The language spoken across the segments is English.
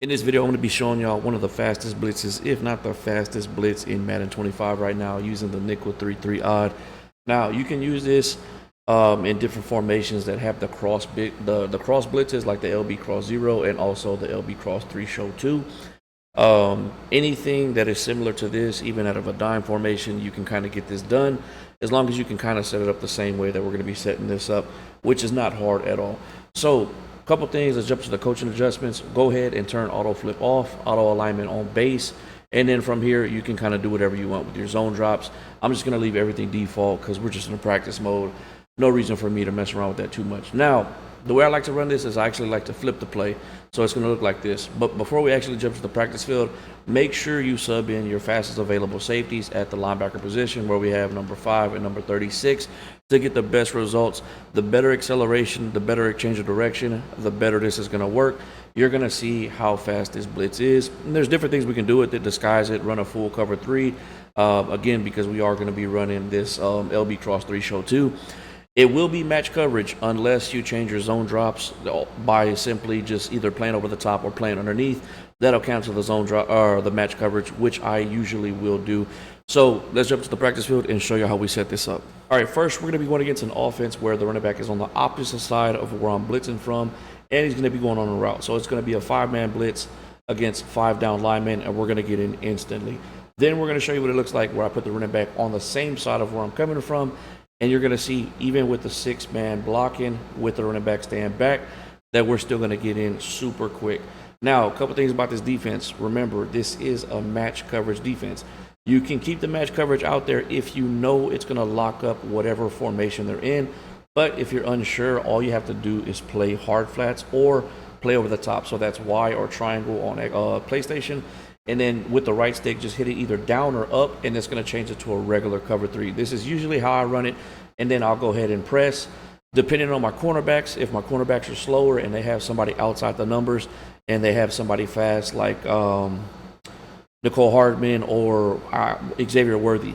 In this video, I'm going to be showing y'all one of the fastest blitzes, if not the fastest blitz in Madden 25 right now, using the nickel 3-3 odd. Now, you can use this in different formations that have the cross blitzes, like the LB cross 0 and also the LB cross 3 show 2. Anything that is similar to this, even out of a dime formation, you can kind of get this done, as long as you can kind of set it up the same way that we're going to be setting this up, which is not hard at all. So, couple things. Let's jump to the coaching adjustments. Go ahead and turn auto flip off, auto alignment on base, and then from here you can kind of do whatever you want with your zone drops. I'm just going to leave everything default because we're just in a practice mode. No reason for me to mess around with that too much. Now, the way I like to run this is I actually like to flip the play, so it's going to look like this. But before we actually jump to the practice field, make sure you sub in your fastest available safeties at the linebacker position, where we have number 5 and number 36, to get the best results. The better acceleration, the better exchange of direction, the better this is going to work. You're going to see how fast this blitz is. And there's different things we can do with it. Disguise it, run a full cover 3. Again, because we are going to be running this LB cross 3 show 2. It will be match coverage unless you change your zone drops by simply just either playing over the top or playing underneath. That'll cancel the zone drop or the match coverage, which I usually will do. So let's jump to the practice field and show you how we set this up. All right, first we're going to be going against an offense where the running back is on the opposite side of where I'm blitzing from, and he's going to be going on a route. So it's going to be a 5-man blitz against 5 down linemen, and we're going to get in instantly. Then we're going to show you what it looks like where I put the running back on the same side of where I'm coming from. And you're going to see, even with the 6-man blocking, with the running back staying back, that we're still going to get in super quick. Now, a couple things about this defense. Remember, this is a match coverage defense. You can keep the match coverage out there if you know it's going to lock up whatever formation they're in. But if you're unsure, all you have to do is play hard flats or play over the top. So that's Y or triangle on a PlayStation. And then with the right stick, just hit it either down or up, and it's going to change it to a regular cover 3. This is usually how I run it, and then I'll go ahead and press. Depending on my cornerbacks, if my cornerbacks are slower and they have somebody outside the numbers and they have somebody fast like Nicole Hardman or Xavier Worthy,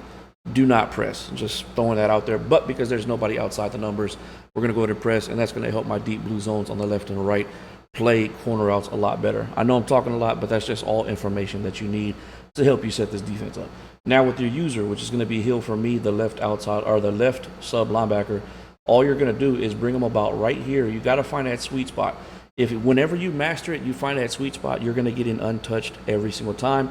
do not press. Just throwing that out there. But because there's nobody outside the numbers, we're going to go ahead and press, and that's going to help my deep blue zones on the left and the right play corner routes a lot better. I know I'm talking a lot, but that's just all information that you need to help you set this defense up. Now with your user, which is going to be heel for me, the left outside or the left sub linebacker, all you're going to do is bring them about right here. You got to find that sweet spot. Whenever you master it, you find that sweet spot, you're going to get in untouched every single time.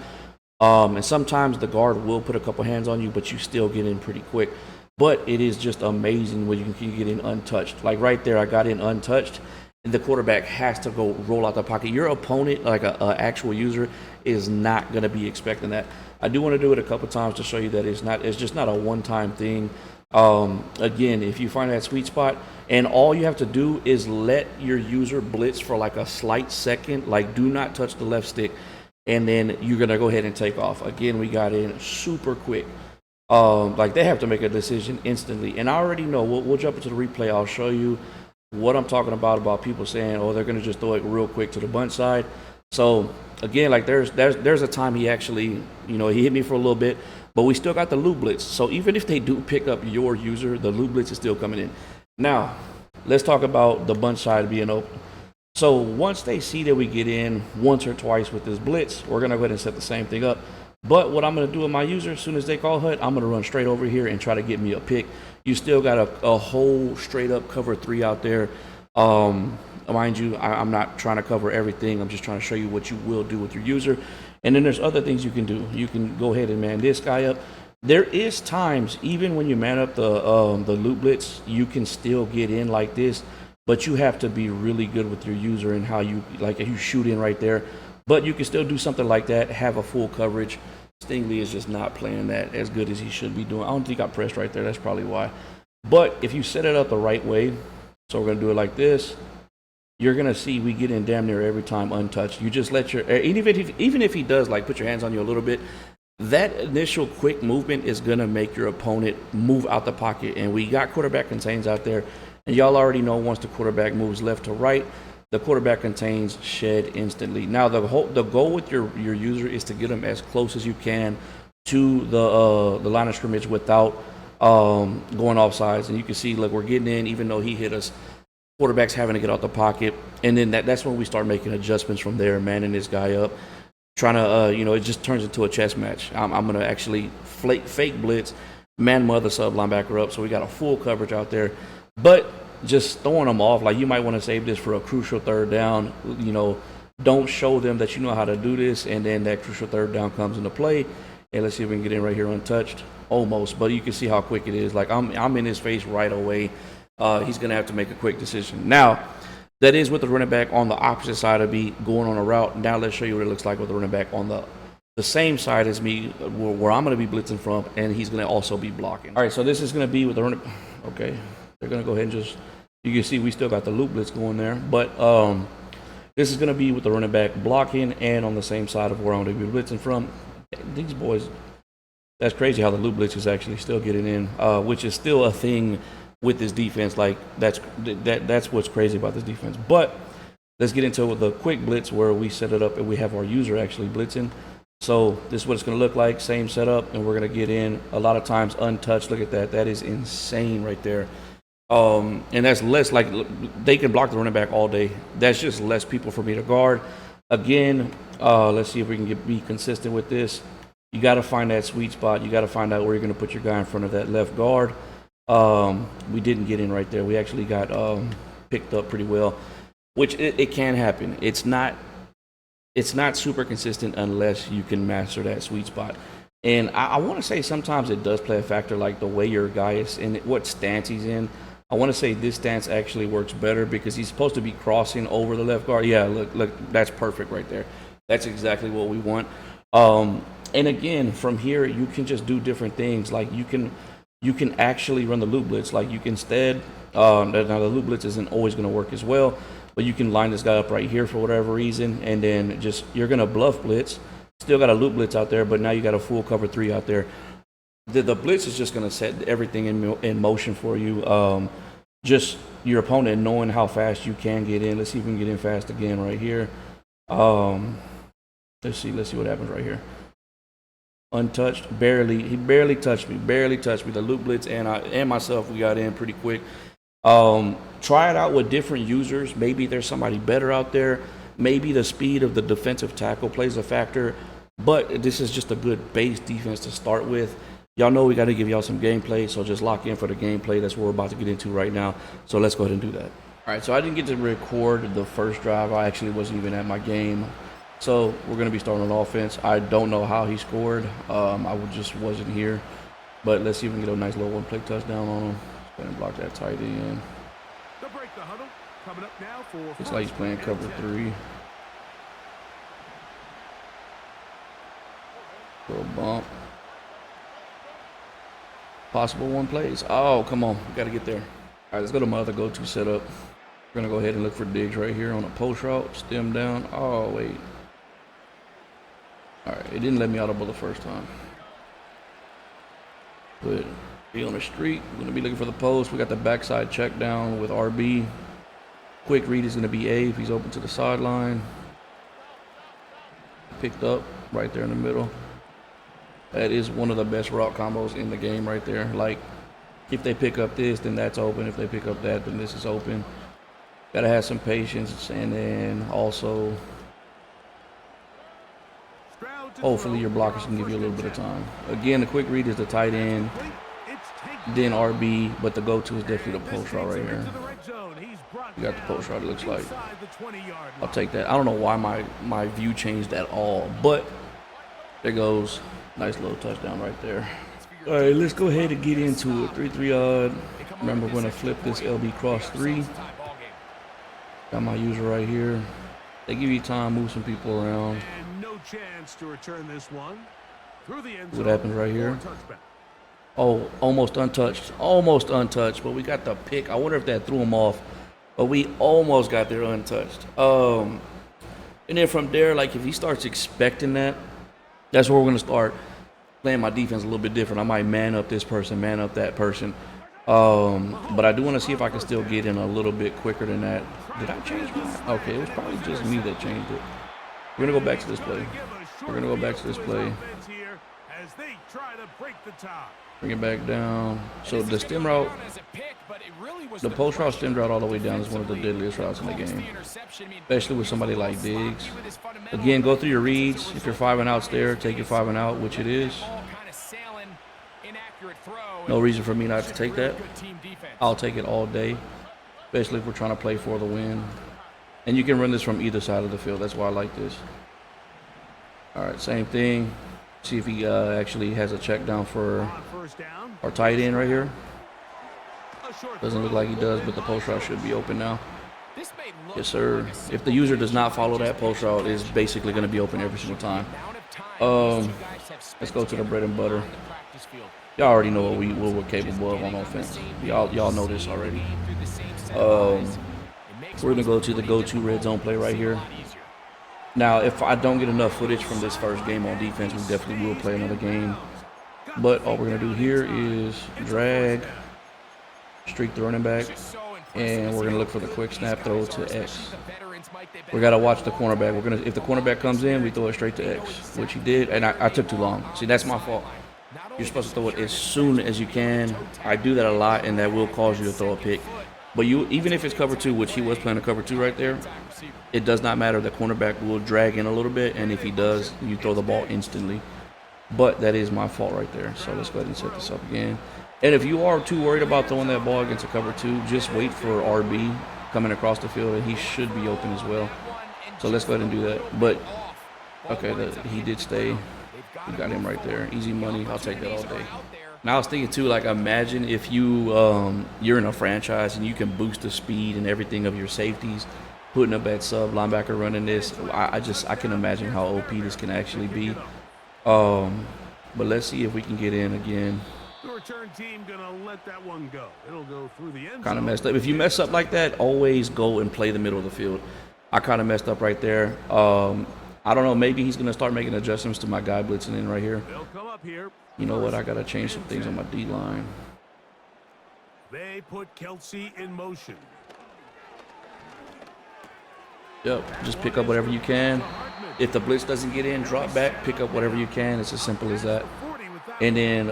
And sometimes the guard will put a couple hands on you, but you still get in pretty quick. But it is just amazing when you can get in untouched. Like right there, I got in untouched. The quarterback has to go roll out the pocket. Your opponent, like an actual user, is not going to be expecting that. I do want to do it a couple times to show you that it's just not a one-time thing. Again, if you find that sweet spot, and all you have to do is let your user blitz for like a slight second, like do not touch the left stick, and then you're going to go ahead and take off. Again, we got in super quick. Like they have to make a decision instantly. And I already know, we'll jump into the replay. I'll show you what I'm talking about people saying, oh, they're going to just throw it real quick to the bunch side. So again, like there's a time he actually, he hit me for a little bit, but we still got the loop blitz. So even if they do pick up your user, the loop blitz is still coming in. Now, let's talk about the bunch side being open. So once they see that we get in once or twice with this blitz, we're going to go ahead and set the same thing up. But what I'm going to do with my user, as soon as they call HUD, I'm going to run straight over here and try to get me a pick. You still got a whole straight up cover 3 out there. Mind you, I'm not trying to cover everything. I'm just trying to show you what you will do with your user. And then there's other things you can do. You can go ahead and man this guy up. There is times, even when you man up the loop blitz, you can still get in like this. But you have to be really good with your user and how you shoot in right there. But you can still do something like that, have a full coverage. Stingley is just not playing that as good as he should be doing. I don't think I pressed right there. That's probably why. But if you set it up the right way, so we're going to do it like this, you're going to see we get in damn near every time untouched. You just let even if he does like put your hands on you a little bit, that initial quick movement is going to make your opponent move out the pocket. And we got quarterback contains out there. And y'all already know once the quarterback moves left to right, the quarterback contains shed instantly. Now, the goal with your user is to get them as close as you can to the line of scrimmage without going off sides. And you can see, look, we're getting in, even though he hit us quarterback's having to get out the pocket, and then that's when we start making adjustments from there, manning this guy up, trying to, it just turns into a chess match. I'm going to actually fake blitz, man my other sub linebacker up, so we got a full coverage out there. But just throwing them off, like you might want to save this for a crucial third down. Don't show them that you know how to do this, and then that crucial third down comes into play. And let's see if we can get in right here untouched. Almost, but you can see how quick it is. Like I'm in his face right away. He's going to have to make a quick decision. Now, that is with the running back on the opposite side of me going on a route. Now let's show you what it looks like with the running back on the same side as me, where I'm going to be blitzing from, and he's going to also be blocking. All right, so this is going to be with the running. Okay, they're going to go ahead and just. You can see we still got the loop blitz going there, but this is going to be with the running back blocking and on the same side of where I'm going to be blitzing from. These boys. That's crazy how the loop blitz is actually still getting in, which is still a thing with this defense. Like that's what's crazy about this defense. But let's get into the quick blitz where we set it up and we have our user actually blitzing. So this is what it's going to look like. Same setup, and we're going to get in a lot of times untouched. Look at that. That is insane right there. And that's less, like they can block the running back all day. That's just less people for me to guard. Again, let's see if we can be consistent with this. You got to find that sweet spot. You got to find out where you're going to put your guy in front of that left guard. We didn't get in right there. We actually got picked up pretty well, which it can happen. It's not super consistent unless you can master that sweet spot. And I want to say sometimes it does play a factor, like the way your guy is in, what stance he's in. I want to say this stance actually works better because he's supposed to be crossing over the left guard. Yeah, look, that's perfect right there. That's exactly what we want. And again, from here, you can just do different things. Like you can actually run the loop blitz. Like you can instead, now the loop blitz isn't always going to work as well, but you can line this guy up right here for whatever reason, and then just you're going to bluff blitz. Still got a loop blitz out there, but now you got a full cover 3 out there. The blitz is just going to set everything in motion for you. Just your opponent knowing how fast you can get in. Let's see if we can get in fast again right here. Let's see what happens right here. Untouched, he barely touched me. The loop blitz and myself, we got in pretty quick. Try it out with different users. Maybe there's somebody better out there. Maybe the speed of the defensive tackle plays a factor, but this is just a good base defense to start with. Y'all know we got to give y'all some gameplay, so just lock in for the gameplay. That's what we're about to get into right now. So let's go ahead and do that. All right, so I didn't get to record the first drive. I actually wasn't even at my game. So we're going to be starting on offense. I don't know how he scored. I just wasn't here. But let's see if we can get a nice little one-play touchdown on him. Go ahead and block that tight end. Looks like he's playing cover 3. Little bump. Possible one plays. Oh, come on. We got to get there. All right, let's go to my other go-to setup. We're going to go ahead and look for Diggs right here on a post route. Stem down. Oh, wait. All right, it didn't let me audible the first time. But be on the street. We're going to be looking for the post. We got the backside check down with RB. Quick read is going to be A if he's open to the sideline. Picked up right there in the middle. That is one of the best route combos in the game right there. Like, if they pick up this, then that's open. If they pick up that, then this is open. Got to have some patience, and then also hopefully your blockers can give you a little bit of time. Again, the quick read is the tight end, then RB, but the go-to is definitely the post route right here. You got the post route, it looks like. I'll take that. I don't know why my view changed at all, but there goes. Nice little touchdown right there. All right, let's go ahead and get into it. 3-3 odd. Remember, we're going to flip this LB cross 3. Got my user right here. They give you time, move some people around. No chance to return this one. What happens right here? Oh, almost untouched. Almost untouched, but we got the pick. I wonder if that threw him off. But we almost got there untouched. And then from there, like if he starts expecting that, that's where we're going to start playing my defense a little bit different. I might man up this person, man up that person. But I do want to see if I can still get in a little bit quicker than that. Did I change that? Okay, it was probably just me that changed it. We're going to go back to this play. Bring it back down. So the stem route, the post route stem route all the way down is one of the deadliest routes in the game, especially with somebody like Diggs. Again, go through your reads. If your 5 and out's there, take your 5 and out, which it is. No reason for me not to take that. I'll take it all day, especially if we're trying to play for the win. And you can run this from either side of the field. That's why I like this. All right, same thing. See if he actually has a check down for our tight end right here. Doesn't look like he does, but the post route should be open now. Yes, sir. If the user does not follow that post route, it's basically going to be open every single time. Let's go to the bread and butter. Y'all already know what we're capable of on offense. Y'all know this already. We're going to go to the go-to red zone play right here. Now, if I don't get enough footage from this first game on defense, we definitely will play another game. But all we're going to do here is drag, streak the running back, and we're going to look for the quick snap throw to X. We got to watch the cornerback. If the cornerback comes in, we throw it straight to X, which he did, and I took too long. See, that's my fault. You're supposed to throw it as soon as you can. I do that a lot, and that will cause you to throw a pick. But even if it's cover 2, which he was playing a cover 2 right there, it does not matter. The cornerback will drag in a little bit, and if he does, you throw the ball instantly. But that is my fault right there. So let's go ahead and set this up again. And if you are too worried about throwing that ball against a cover 2, just wait for RB coming across the field, and he should be open as well. So let's go ahead and do that. But, okay, he did stay. We got him right there. Easy money. I'll take that all day. Now I was thinking too, like imagine if you're in a franchise and you can boost the speed and everything of your safeties, putting up at sub linebacker running this. I can imagine how OP this can actually be. But let's see if we can get in again. The return team gonna let that one go. It'll go through the end zone. Kind of messed up. If you mess up like that, always go and play the middle of the field. I kind of messed up right there. I don't know. Maybe he's gonna start making adjustments to my guy blitzing in right here. They'll come up here. You know what? I gotta change some things on my D line. They put Kelsey in motion. Yep. Just pick up whatever you can. If the blitz doesn't get in, drop back, pick up whatever you can. It's as simple as that. And then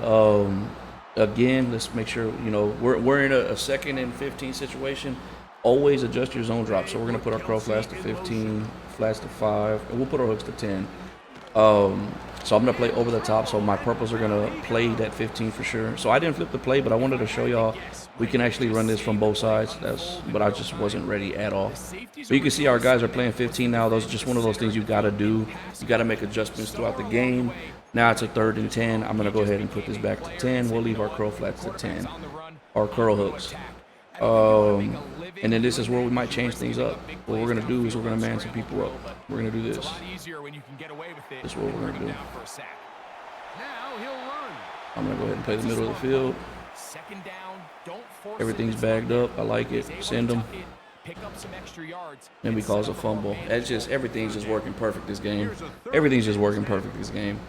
again, let's make sure we're in a 2nd and 15 situation. Always adjust your zone drop. So we're gonna put our curl flats to 15, flats to 5, and we'll put our hooks to 10. So I'm going to play over the top, so my purples are going to play that 15 for sure. So I didn't flip the play, but I wanted to show y'all we can actually run this from both sides. But I just wasn't ready at all. So you can see our guys are playing 15 now. Those are just one of those things you got to do. You got to make adjustments throughout the game. Now it's a 3rd and 10. I'm going to go ahead and put this back to 10. We'll leave our curl flats to 10, our curl hooks. And then this is where we might change things up. What we're going to do is we're going to man some people up. We're going to do this. This is what we're going to do. I'm going to go ahead and play the middle of the field. Everything's bagged up. I like it. Send them. And we cause a fumble. That's just, everything's just working perfect this game. Everything's just working perfect this game.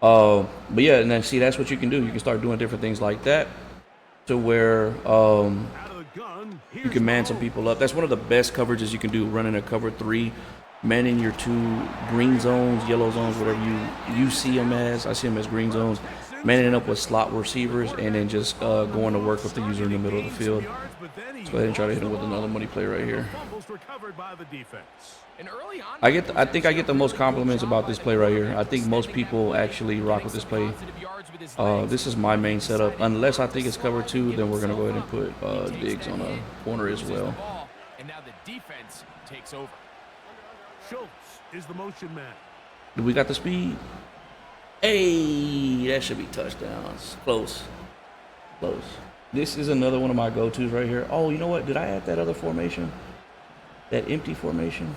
But yeah, and then see, that's what you can do. You can start doing different things like that to where you can man some people up. That's one of the best coverages you can do, running a cover 3, manning your 2 green zones, yellow zones, whatever you see them as. I see them as green zones. Manning up with slot receivers, and then just going to work with the user in the middle of the field. Let's go ahead and try to hit him with another money play right here. I think I get the most compliments about this play right here. I think most people actually rock with this play. This is my main setup. Unless I think it's cover 2, then we're going to go ahead and put Diggs on a corner as well. And now the defense takes over. Schultz is the motion man. Do we got the speed? Hey, that should be touchdowns. Close. Close. This is another one of my go-tos right here. Oh, you know what? Did I add that other formation? That empty formation?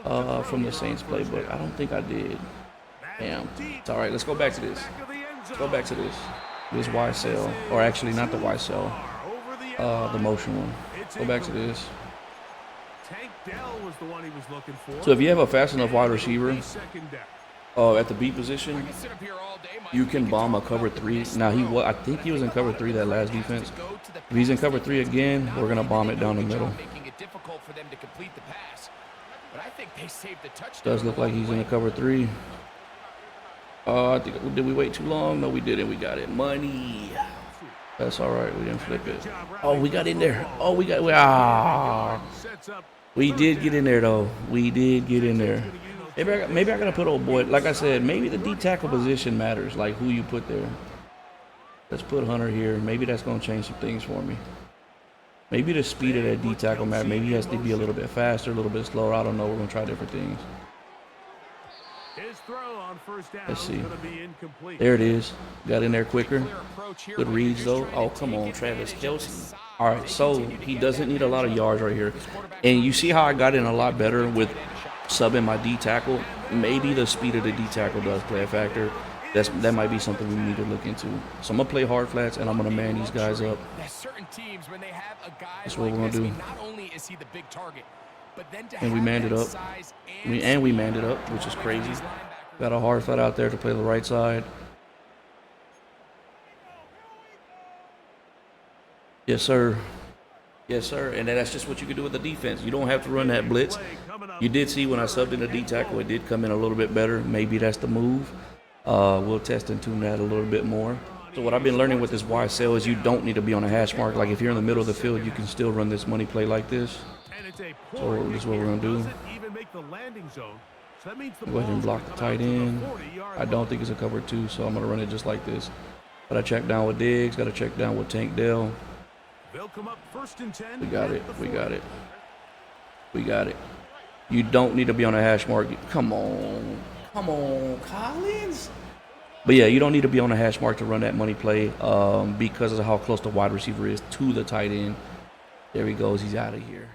From the Saints playbook. I don't think I did. Damn. It's all right. Let's go back to this. Let's go back to this. This Y cell. Or actually, not the Y cell. The motion one. Go back to this. So if you have a fast enough wide receiver at the B position, you can bomb a cover 3. Now I think he was in cover 3 that last defense. If he's in cover 3 again, we're gonna bomb it down the middle. Does look like he's in a cover 3. I think, did we wait too long? No, we didn't. We got it. Money. That's all right. We didn't flip it. Oh, we got in there. Oh, we got. We did get in there, though. We did get in there. Maybe I gotta put old boy. Like I said, maybe the D tackle position matters, like who you put there. Let's put Hunter here. Maybe that's gonna change some things for me. Maybe the speed of that D tackle matters. Maybe he has to be a little bit faster, a little bit slower. I don't know. We're gonna try different things. Let's see. There it is. Got in there quicker. Good reads though. Oh, come on, Travis Kelce. All right, so he doesn't need a lot of yards right here. And you see how I got in a lot better with subbing my D tackle. Maybe the speed of the D tackle does play a factor. That might be something we need to look into. So I'm gonna play hard flats and I'm gonna man these guys up. That's what we're gonna do. And we manned it up. We manned it up, which is crazy. Got a hard flat out there to play the right side. Yes, sir. Yes, sir. And that's just what you can do with the defense. You don't have to run that blitz. You did see when I subbed in the D tackle, it did come in a little bit better. Maybe that's the move. We'll test and tune that a little bit more. So what I've been learning with this YSL is you don't need to be on a hash mark. Like if you're in the middle of the field, you can still run this money play like this. So this is what we're going to do. Go ahead and block the tight end. I don't think it's a cover 2, so I'm going to run it just like this. Got to check down with Diggs. Got to check down with Tank Dell. We got it. We got it. We got it. You don't need to be on a hash mark. Come on. Come on, Collins. But yeah, you don't need to be on a hash mark to run that money play because of how close the wide receiver is to the tight end. There he goes. He's out of here.